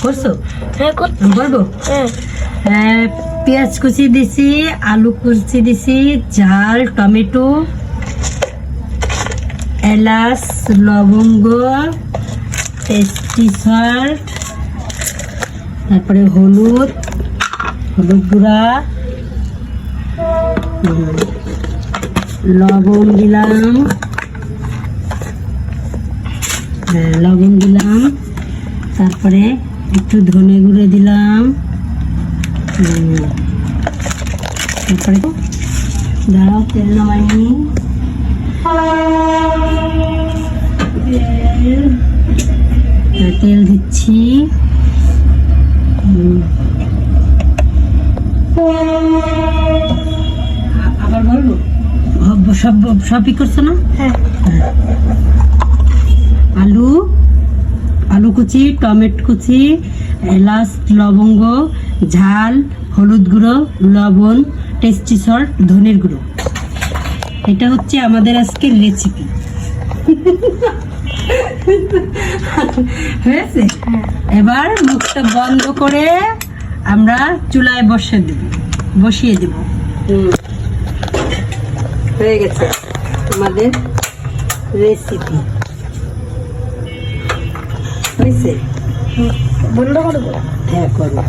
করছো? হ্যাঁ করবো। হ্যাঁ পেঁয়াজ কুচি দিছি, আলু কুচি দিছি, ঝাল, টমেটো, এলাচ, লবঙ্গ, টেস্টি সল্ট, তারপরে হলুদ গুঁড়া, লবণ দিলাম, লবণ দিলাম, তারপরে একটু ধনে গুঁড়ো দিলাম, তারপরে দাঁড়াও তেল নামাইনি, তেল দিচ্ছি, আবার বলবো সবই করছো না? হ্যাঁ আলু কুচি, টমেটো কুচি, এলাচ, লবঙ্গ, ঝাল, হলুদ গুঁড়ো, লবণ, টেস্টি সল্ট, ধনের গুঁড়ো। এটা হচ্ছে আমাদের আজকের রেসিপি। হয়েছে? এবার মুখটা বন্ধ করে আমরা চুলায় বসিয়ে দেব। হয়ে গেছে আমাদের রেসিপি। হয়েছে? বন্ধ করবো? হ্যাঁ করবো।